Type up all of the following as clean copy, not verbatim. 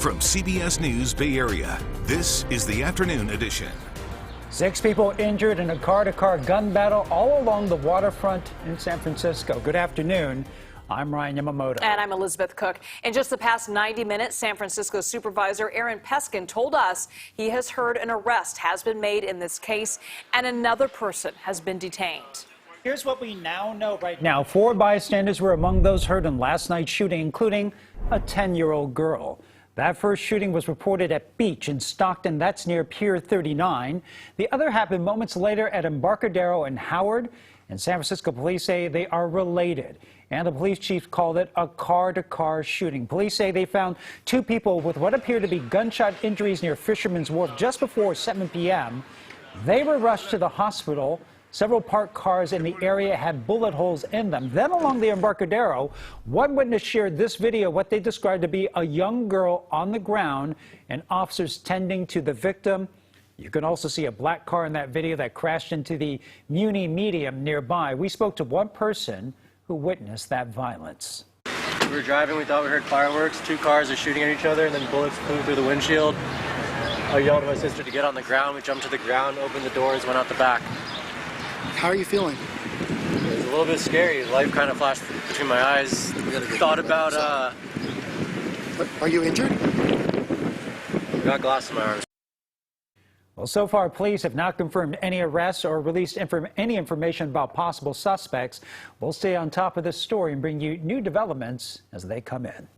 From CBS News Bay Area, this is the Afternoon Edition. 6 people injured in a car-to-car gun battle all along the waterfront in San Francisco. Good afternoon. I'm Ryan Yamamoto. And I'm Elizabeth Cook. In just the past 90 minutes, San Francisco Supervisor Aaron Peskin told us he has heard an arrest has been made in this case and another person has been detained. Here's what we now know right now. 4 bystanders were among those hurt in last night's shooting, including a 10-year-old girl. That first shooting was reported at Beach in Stockton. That's near Pier 39. The other happened moments later at Embarcadero and Howard. And San Francisco police say they are related. And the police chief called it a car-to-car shooting. Police say they found 2 people with what appear to be gunshot injuries near Fisherman's Wharf just before 7 p.m. They were rushed to the hospital. Several parked cars in the area had bullet holes in them. Then along the Embarcadero, one witness shared this video, what they described to be a young girl on the ground and officers tending to the victim. You can also see a black car in that video that crashed into the Muni Medium nearby. We spoke to one person who witnessed that violence. We were driving, we thought we heard fireworks. 2 cars are shooting at each other and then bullets flew through the windshield. I yelled at my sister to get on the ground. We jumped to the ground, opened the doors, went out the back. How are you feeling? It was a little bit scary. Life kind of flashed between my eyes. Thought about, Are you injured? I got glass in my arms. Well, so far, police have not confirmed any arrests or released any information about possible suspects. We'll stay on top of this story and bring you new developments as they come in.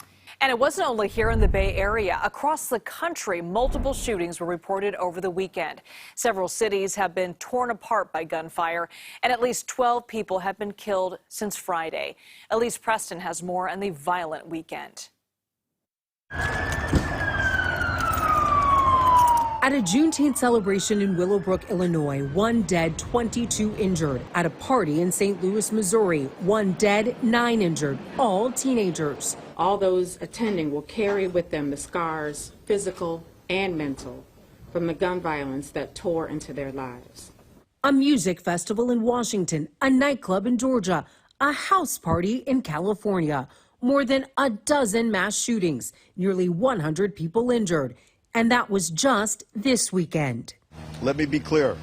And it wasn't only here in the Bay Area. Across the country, multiple shootings were reported over the weekend. Several cities have been torn apart by gunfire, and at least 12 people have been killed since Friday. Elise Preston has more on the violent weekend. At a Juneteenth celebration in Willowbrook, Illinois, 1 dead, 22 injured. At a party in St. Louis, Missouri, 1 dead, 9 injured, all teenagers. All those attending will carry with them the scars, physical and mental, from the gun violence that tore into their lives. A music festival in Washington, a nightclub in Georgia, a house party in California. More than a dozen mass shootings, nearly 100 people injured. And that was just this weekend. Let me be clear.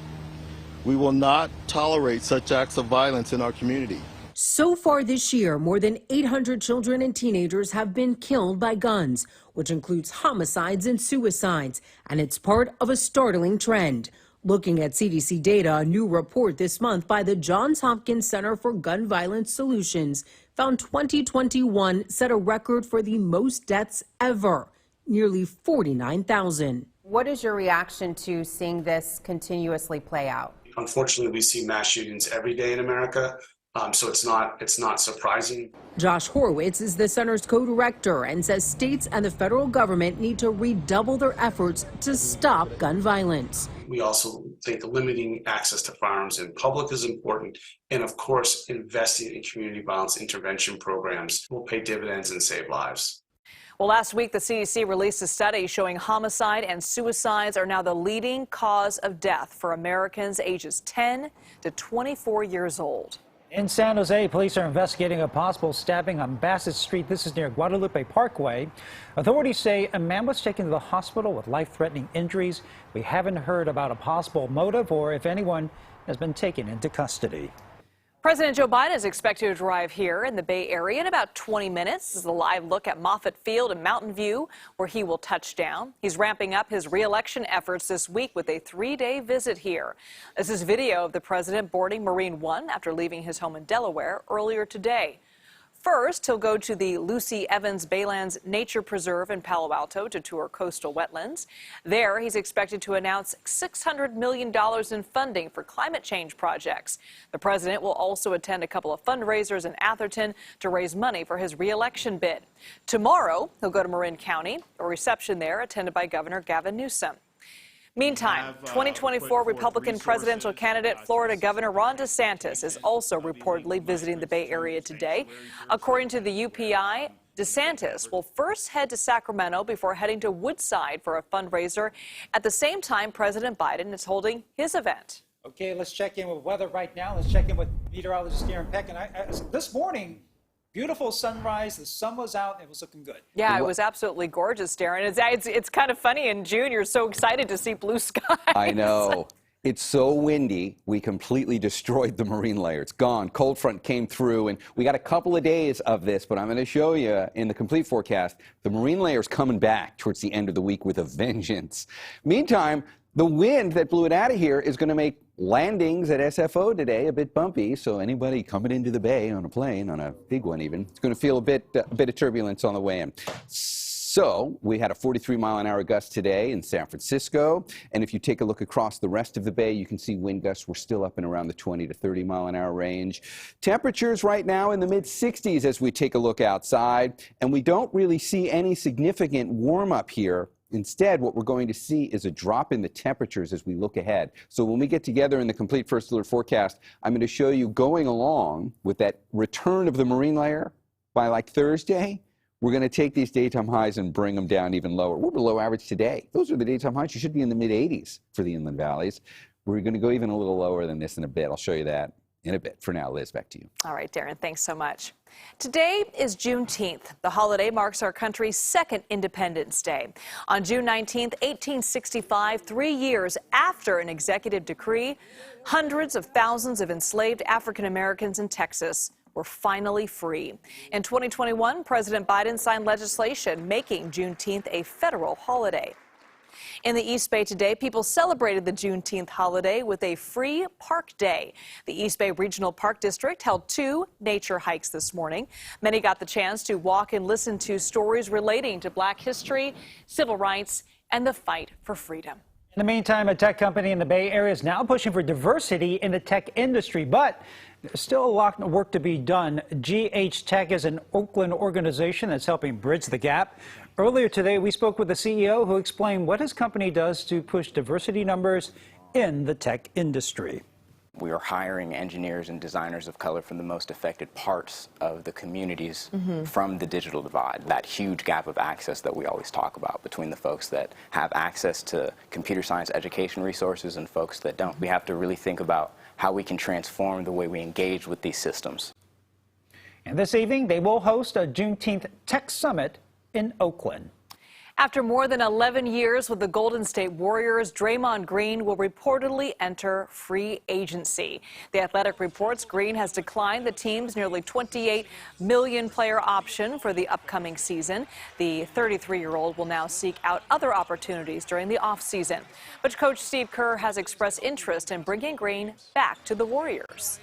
We will not tolerate such acts of violence in our community. So far this year, more than 800 children and teenagers have been killed by guns, which includes homicides and suicides. And it's part of a startling trend. Looking at CDC data, a new report this month by the Johns Hopkins Center for Gun Violence Solutions found 2021 set a record for the most deaths ever. Nearly 49,000. What is your reaction to seeing this continuously play out? Unfortunately, we see mass shootings every day in America, so it's not surprising. Josh Horowitz is the center's co-director and says states and the federal government need to redouble their efforts to stop gun violence. We also think limiting access to firearms in public is important, and of course, investing in community violence intervention programs will pay dividends and save lives. Well, last week, the CDC released a study showing homicide and suicides are now the leading cause of death for Americans ages 10 to 24 years old. In San Jose, police are investigating a possible stabbing on Bassett Street. This is near Guadalupe Parkway. Authorities say a man was taken to the hospital with life-threatening injuries. We haven't heard about a possible motive or if anyone has been taken into custody. President Joe Biden is expected to arrive here in the Bay Area in about 20 minutes. This is a live look at Moffett Field and Mountain View, where he will touch down. He's ramping up his re-election efforts this week with a 3-day visit here. This is video of the president boarding Marine One after leaving his home in Delaware earlier today. First, he'll go to the Lucy Evans Baylands Nature Preserve in Palo Alto to tour coastal wetlands. There, he's expected to announce $600 million in funding for climate change projects. The president will also attend a couple of fundraisers in Atherton to raise money for his re-election bid. Tomorrow, he'll go to Marin County, a reception there attended by Governor Gavin Newsom. Meantime, 2024 Republican presidential candidate Florida Governor Ron DeSantis is also reportedly visiting the Bay Area today. According to the UPI, DeSantis will first head to Sacramento before heading to Woodside for a fundraiser at the same time President Biden is holding his event. Okay, let's check in with weather right now. Let's check in with meteorologist Aaron Peck. And this morning, Beautiful sunrise. The sun was out. It was looking good. Yeah, it was absolutely gorgeous, Darren. It's kind of funny in June. You're so excited to see blue skies. I know. It's so windy, we completely destroyed the marine layer. It's gone. Cold front came through, and we got a couple of days of this, but I'm going to show you in the complete forecast, the marine layer's coming back towards the end of the week with a vengeance. Meantime, the wind that blew it out of here is going to make landings at SFO today a bit bumpy, so anybody coming into the bay on a plane, on a big one even, it's going to feel a bit of turbulence on the way in. So we had a 43-mile-an-hour gust today in San Francisco, and if you take a look across the rest of the bay, you can see wind gusts were still up and around the 20 to 30-mile-an-hour range. Temperatures right now in the mid-60s as we take a look outside, and we don't really see any significant warm-up here. Instead, what we're going to see is a drop in the temperatures as we look ahead. So when we get together in the complete first alert forecast, I'm going to show you going along with that return of the marine layer by like Thursday. We're going to take these daytime highs and bring them down even lower. We're below average today. Those are the daytime highs. You should be in the mid-80s for the inland valleys. We're going to go even a little lower than this in a bit. I'll show you that in a bit. For now, Liz, back to you. All right, Darren, thanks so much. Today is Juneteenth. The holiday marks our country's second Independence Day. On June 19th, 1865, 3 years after an executive decree, hundreds of thousands of enslaved African Americans in Texas were finally free. In 2021, President Biden signed legislation making Juneteenth a federal holiday. In the East Bay today, people celebrated the Juneteenth holiday with a free park day. The East Bay Regional Park District held 2 nature hikes this morning. Many got the chance to walk and listen to stories relating to Black history, civil rights, and the fight for freedom. In the meantime, a tech company in the Bay Area is now pushing for diversity in the tech industry, but there's still a lot of work to be done. GH Tech is an Oakland organization that's helping bridge the gap. Earlier today, we spoke with the CEO who explained what his company does to push diversity numbers in the tech industry. We are hiring engineers and designers of color from the most affected parts of the communities from the digital divide, that huge gap of access that we always talk about between the folks that have access to computer science education resources and folks that don't. We have to really think about how we can transform the way we engage with these systems. And this evening, they will host a Juneteenth Tech Summit in Oakland. After more than 11 years with the Golden State Warriors, Draymond Green will reportedly enter free agency. The Athletic reports Green has declined the team's nearly $28 million player option for the upcoming season. The 33-year-old will now seek out other opportunities during the offseason. But Coach Steve Kerr has expressed interest in bringing Green back to the Warriors.